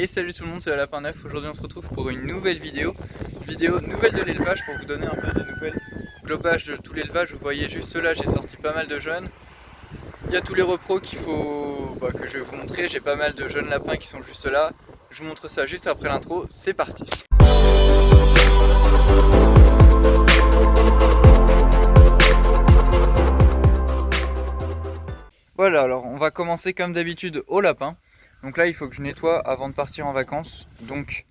Et salut tout le monde, c'est Lapin Neuf. Aujourd'hui on se retrouve pour une nouvelle vidéo nouvelle de l'élevage, pour vous donner un peu des nouvelles globage de tout l'élevage. Vous voyez juste là, j'ai sorti pas mal de jeunes. Il y a tous les repros qu'il faut que je vais vous montrer. J'ai pas mal de jeunes lapins qui sont juste là. Je vous montre ça juste après l'intro, c'est parti. Voilà, alors on va commencer comme d'habitude au lapin. Donc là il faut que je nettoie avant de partir en vacances. Donc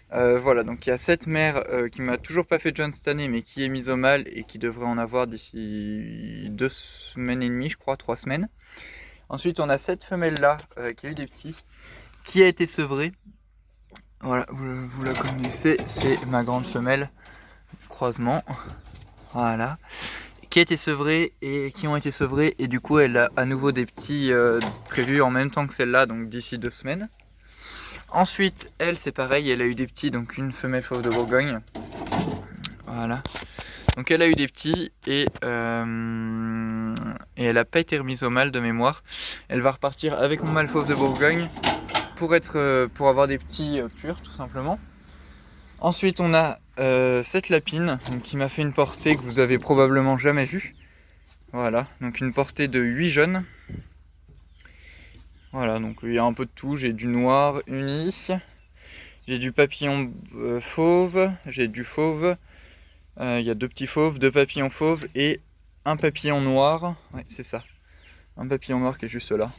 voilà, donc il y a cette mère qui m'a toujours pas fait de jeune cette année, mais qui est mise au mâle et qui devrait en avoir d'ici 2 semaines et demie, je crois, 3 semaines. Ensuite on a cette femelle là qui a eu des petits, qui a été sevrée. Voilà, vous la connaissez, c'est ma grande femelle croisement. Voilà, qui a été sevrée et qui ont été sevrés, et du coup elle a à nouveau des petits prévus en même temps que celle-là, donc d'ici 2 semaines. Ensuite, elle c'est pareil, elle a eu des petits, donc une femelle fauve de Bourgogne. Voilà. Donc elle a eu des petits et elle n'a pas été remise au mâle de mémoire. Elle va repartir avec mon mâle fauve de Bourgogne pour avoir des petits purs tout simplement. Ensuite on a cette lapine donc, qui m'a fait une portée que vous avez probablement jamais vue. Voilà, donc une portée de 8 jeunes. Voilà, donc il y a un peu de tout, j'ai du noir uni, j'ai du papillon fauve, j'ai du fauve, il y a 2 petits fauves, 2 papillons fauves et un papillon noir, ouais c'est ça, un papillon noir qui est juste là.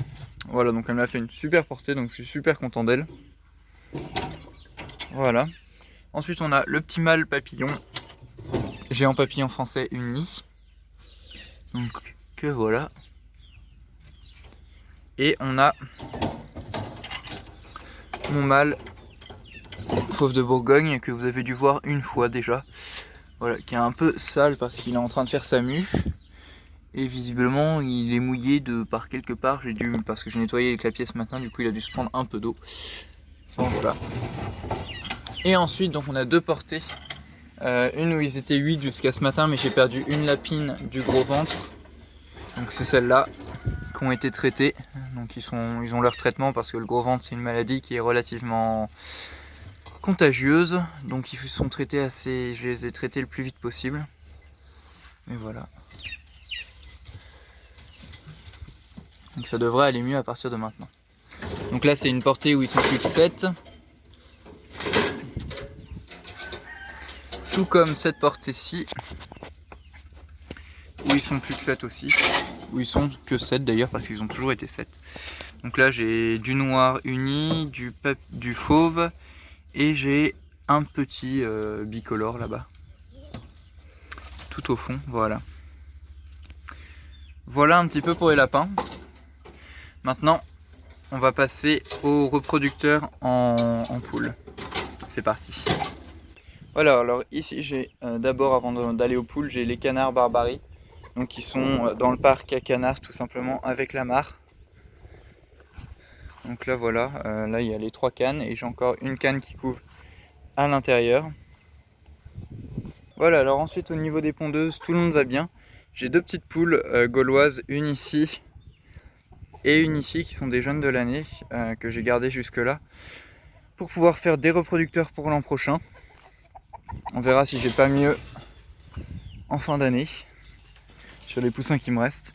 Voilà, donc elle m'a fait une super portée, donc je suis super content d'elle. Voilà. Ensuite on a le petit mâle papillon, géant papillon français uni, donc que voilà. Et on a mon mâle fauve de Bourgogne que vous avez dû voir une fois déjà. Voilà, qui est un peu sale parce qu'il est en train de faire sa mue. Et visiblement il est mouillé de par quelque part. Parce que j'ai nettoyé les clapiers ce matin, du coup il a dû se prendre un peu d'eau. Enfin, voilà. Et ensuite donc on a 2 portées. Une où ils étaient 8 jusqu'à ce matin, mais j'ai perdu une lapine du gros ventre. Donc c'est celle-là qui ont été traités, donc ils ont leur traitement parce que le gros ventre c'est une maladie qui est relativement contagieuse, donc ils sont traités je les ai traités le plus vite possible. Et voilà. Donc ça devrait aller mieux à partir de maintenant. Donc là c'est une portée où ils sont plus que 7. Tout comme cette portée-ci, où ils sont plus que 7 aussi. Où ils sont que 7 d'ailleurs, parce qu'ils ont toujours été 7. Donc là j'ai du noir uni, du fauve, et j'ai un petit bicolore là-bas. Tout au fond, voilà. Voilà un petit peu pour les lapins. Maintenant, on va passer aux reproducteurs en poule. C'est parti. Voilà, alors ici j'ai d'abord, avant d'aller aux poules, j'ai les canards Barbarie. Donc ils sont dans le parc à canards tout simplement avec la mare. Donc là voilà, là il y a les 3 cannes et j'ai encore une canne qui couvre à l'intérieur. Voilà, alors ensuite au niveau des pondeuses, tout le monde va bien. J'ai 2 petites poules gauloises, une ici et une ici qui sont des jeunes de l'année que j'ai gardées jusque là pour pouvoir faire des reproducteurs pour l'an prochain. On verra si j'ai pas mieux en fin d'année sur les poussins qui me restent.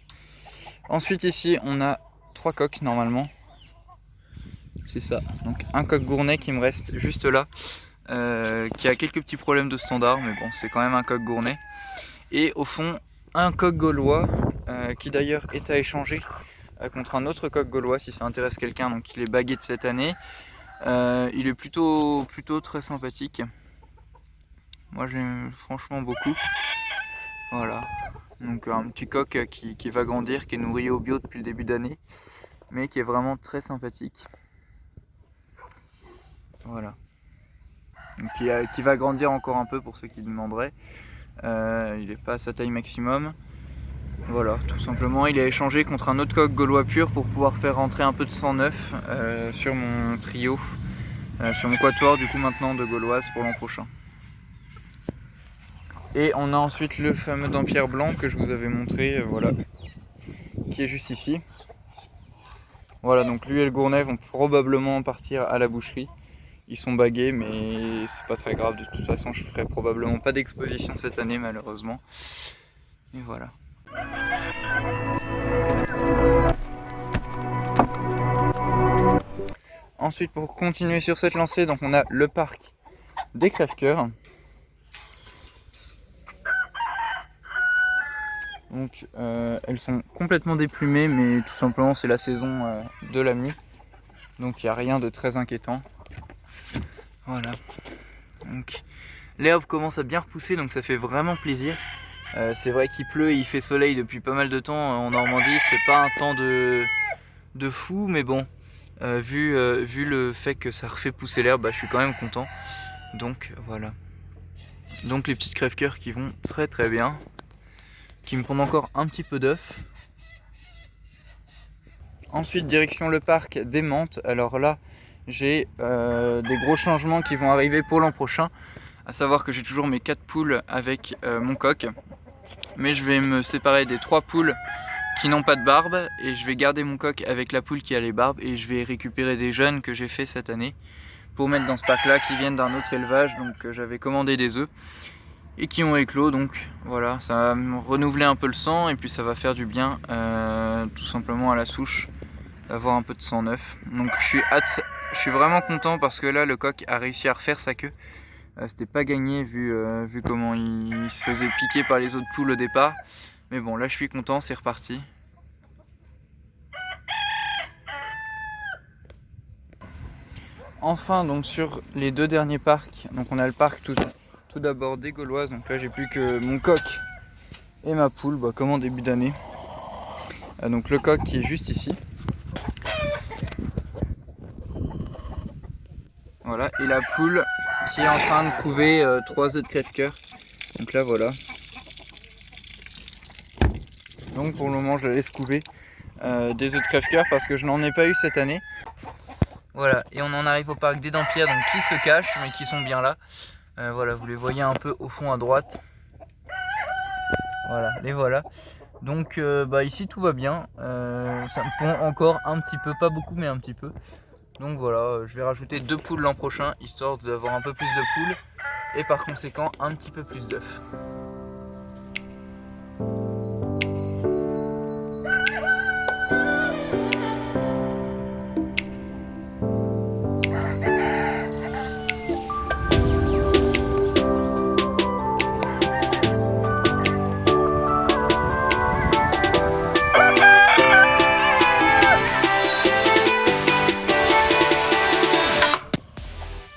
Ensuite ici on a 3 coqs normalement. C'est ça, donc un coq gournay qui me reste juste là, qui a quelques petits problèmes de standard, mais bon c'est quand même un coq gournay. Et au fond un coq gaulois qui d'ailleurs est à échanger contre un autre coq gaulois si ça intéresse quelqu'un, donc il est bagué de cette année. Il est plutôt très sympathique. Moi j'aime franchement beaucoup. Voilà, donc un petit coq qui va grandir, qui est nourri au bio depuis le début d'année, mais qui est vraiment très sympathique. Voilà. Donc, qui va grandir encore un peu pour ceux qui demanderaient. Il n'est pas à sa taille maximum. Voilà, tout simplement, il a échangé contre un autre coq gaulois pur pour pouvoir faire rentrer un peu de sang neuf sur mon trio, sur mon quatuor du coup maintenant de gauloises pour l'an prochain. Et on a ensuite le fameux dampierre blanc que je vous avais montré, voilà, qui est juste ici. Voilà, donc lui et le Gournay vont probablement partir à la boucherie. Ils sont bagués, mais c'est pas très grave. De toute façon, je ferai probablement pas d'exposition cette année, malheureusement. Et voilà. Ensuite, pour continuer sur cette lancée, donc on a le parc des crève-cœurs. Donc elles sont complètement déplumées, mais tout simplement c'est la saison de la mie. Donc il n'y a rien de très inquiétant. Voilà. Donc l'herbe commence à bien repousser, donc ça fait vraiment plaisir. C'est vrai qu'il pleut et il fait soleil depuis pas mal de temps en Normandie. C'est pas un temps de fou, mais bon, vu le fait que ça refait pousser l'herbe, bah, je suis quand même content. Donc voilà. Donc les petites crève-cœurs qui vont très très bien, qui me pondent encore un petit peu d'œufs. Ensuite, direction le parc des Mantes. Alors là, j'ai des gros changements qui vont arriver pour l'an prochain. À savoir que j'ai toujours mes 4 poules avec mon coq. Mais je vais me séparer des 3 poules qui n'ont pas de barbe. Et je vais garder mon coq avec la poule qui a les barbes. Et je vais récupérer des jeunes que j'ai fait cette année pour mettre dans ce parc là, qui viennent d'un autre élevage. Donc j'avais commandé des œufs et qui ont éclos. Donc voilà, ça va me renouveler un peu le sang. Et puis ça va faire du bien tout simplement à la souche d'avoir un peu de sang neuf. Donc je suis vraiment content parce que là le coq a réussi à refaire sa queue. C'était pas gagné vu comment il se faisait piquer par les autres poules au départ. Mais bon, là je suis content, c'est reparti. Enfin, donc sur les 2 derniers parcs, donc on a le parc tout d'abord des Gauloises. Donc là j'ai plus que mon coq et ma poule, comme en début d'année. Donc le coq qui est juste ici. Voilà, et la poule qui est en train de couver 3 œufs de crève-cœur. Donc là voilà. Donc pour le moment je la laisse couver des œufs de crève-cœur parce que je n'en ai pas eu cette année. Voilà, et on en arrive au parc des Dampierres, donc qui se cachent mais qui sont bien là. Voilà, vous les voyez un peu au fond à droite. Voilà, les voilà. Donc ici tout va bien. Ça me pond encore un petit peu, pas beaucoup mais un petit peu. Donc voilà, je vais rajouter 2 poules l'an prochain, histoire d'avoir un peu plus de poules et par conséquent un petit peu plus d'œufs.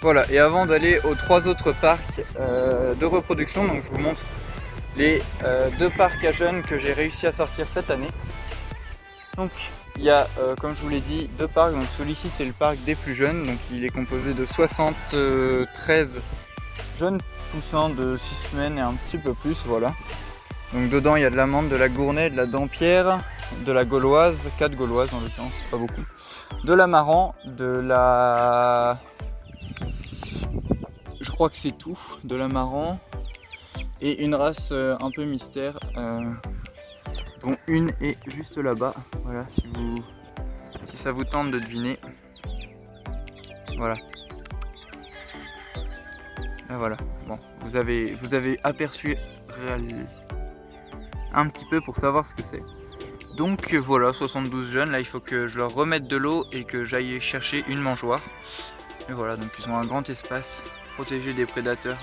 Voilà, et avant d'aller aux 3 autres parcs de reproduction, donc je vous montre les 2 parcs à jeunes que j'ai réussi à sortir cette année. Donc il y a, comme je vous l'ai dit, 2 parcs. Donc celui-ci c'est le parc des plus jeunes, donc il est composé de 73 jeunes poussins de 6 semaines et un petit peu plus, voilà. Donc dedans il y a de la Mante, de la Gournay, de la Dampierre, de la Gauloise, 4 Gauloises en l'occurrence, pas beaucoup, de la Marans, de la... Je crois que c'est tout, de la Marans et une race un peu mystère dont une est juste là-bas. Voilà, si ça vous tente de deviner. Voilà. Ben voilà. Bon, vous avez aperçu un petit peu pour savoir ce que c'est. Donc voilà, 72 jeunes. Là, il faut que je leur remette de l'eau et que j'aille chercher une mangeoire. Et voilà, donc ils ont un grand espace protégé des prédateurs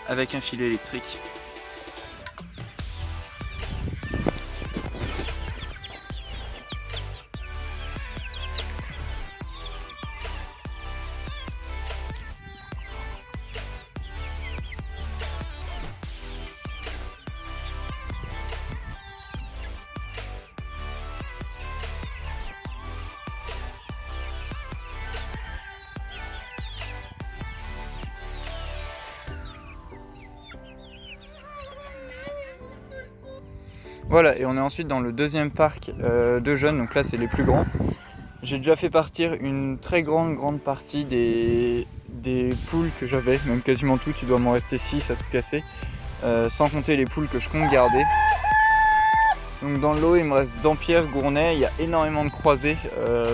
avec un filet électrique. Voilà, et on est ensuite dans le deuxième parc de jeunes, donc là c'est les plus grands. J'ai déjà fait partir une très grande partie des poules que j'avais, même quasiment toutes, il doit m'en rester 6 à tout casser, sans compter les poules que je compte garder. Donc dans le lot il me reste Dampierre, Gournay, il y a énormément de croisés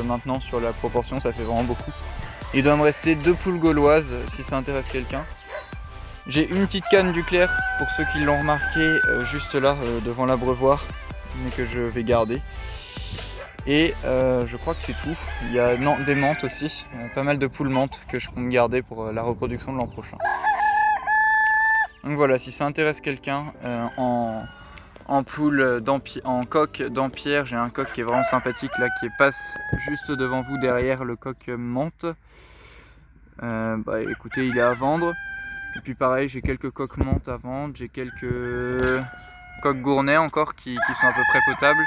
maintenant sur la proportion, ça fait vraiment beaucoup. Il doit me rester 2 poules gauloises si ça intéresse quelqu'un. J'ai une petite canne du Clair pour ceux qui l'ont remarqué juste là devant l'abreuvoir, mais que je vais garder. Et je crois que c'est tout. Il y a des menthes aussi, pas mal de poules menthes que je compte garder pour la reproduction de l'an prochain. Donc voilà, si ça intéresse quelqu'un, en poule, en coq Dampierre, j'ai un coq qui est vraiment sympathique là, qui passe juste devant vous derrière le coq menthe. Écoutez, il est à vendre. Et puis pareil, j'ai quelques coques menthes à vendre, j'ai quelques coques Gournay encore qui sont à peu près potables.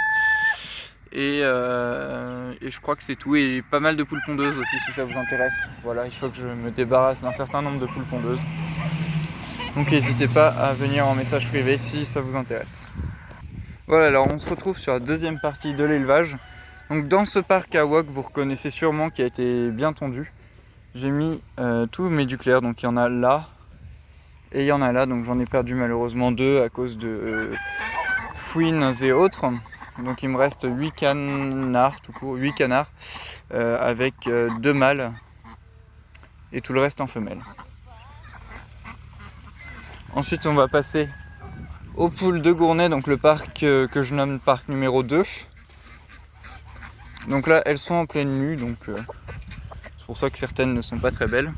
Et je crois que c'est tout. Et pas mal de poules pondeuses aussi si ça vous intéresse. Voilà, il faut que je me débarrasse d'un certain nombre de poules pondeuses. Donc n'hésitez pas à venir en message privé si ça vous intéresse. Voilà, alors on se retrouve sur la deuxième partie de l'élevage. Donc dans ce parc à wok, vous reconnaissez sûrement qui a été bien tondu. J'ai mis tous mes Duclair, donc il y en a là et il y en a là, donc j'en ai perdu malheureusement 2 à cause de fouines et autres. Donc il me reste 8 canards, tout court, 8 canards avec 2 mâles et tout le reste en femelle. Ensuite on va passer aux poules de Gournay, donc le parc que je nomme parc numéro 2. Donc là elles sont en pleine nue, donc c'est pour ça que certaines ne sont pas très belles.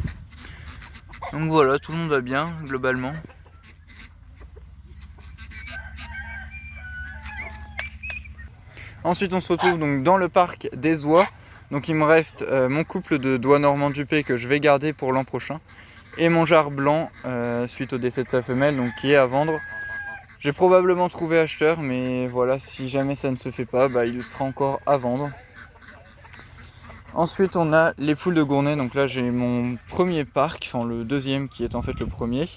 Donc voilà, tout le monde va bien globalement. Ensuite on se retrouve donc dans le parc des oies. Donc il me reste mon couple de doigts normand dupé que je vais garder pour l'an prochain. Et mon jarre blanc suite au décès de sa femelle, donc qui est à vendre. J'ai probablement trouvé acheteur, mais voilà, si jamais ça ne se fait pas, il sera encore à vendre. Ensuite on a les poules de Gournay, donc là j'ai mon premier parc, enfin le deuxième qui est en fait le premier.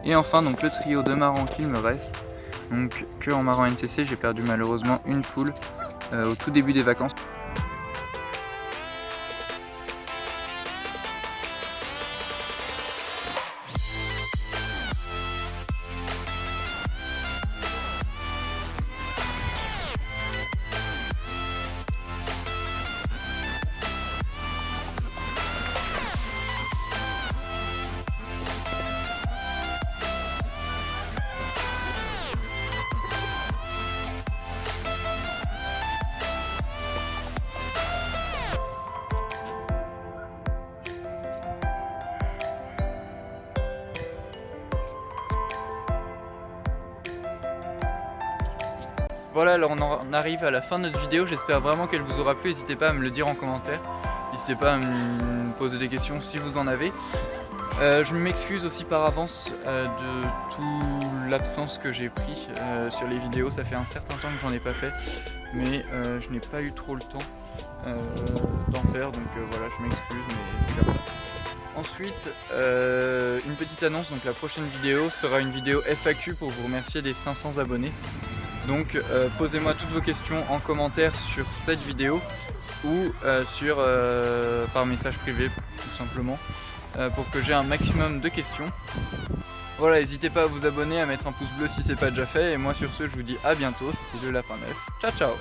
Et enfin donc le trio de marans qu'il me reste, donc que en maran NCC j'ai perdu malheureusement une poule au tout début des vacances. Voilà, alors on en arrive à la fin de notre vidéo, j'espère vraiment qu'elle vous aura plu, n'hésitez pas à me le dire en commentaire, n'hésitez pas à me poser des questions si vous en avez. Je m'excuse aussi par avance de toute l'absence que j'ai pris sur les vidéos, ça fait un certain temps que j'en ai pas fait, mais je n'ai pas eu trop le temps d'en faire, donc voilà, je m'excuse, mais c'est comme ça. Ensuite, une petite annonce, donc la prochaine vidéo sera une vidéo FAQ pour vous remercier des 500 abonnés. Donc posez-moi toutes vos questions en commentaire sur cette vidéo ou par message privé tout simplement pour que j'ai un maximum de questions. Voilà, n'hésitez pas à vous abonner, à mettre un pouce bleu si c'est pas déjà fait et moi sur ce je vous dis à bientôt, c'était le Lapin Neuf. Ciao ciao.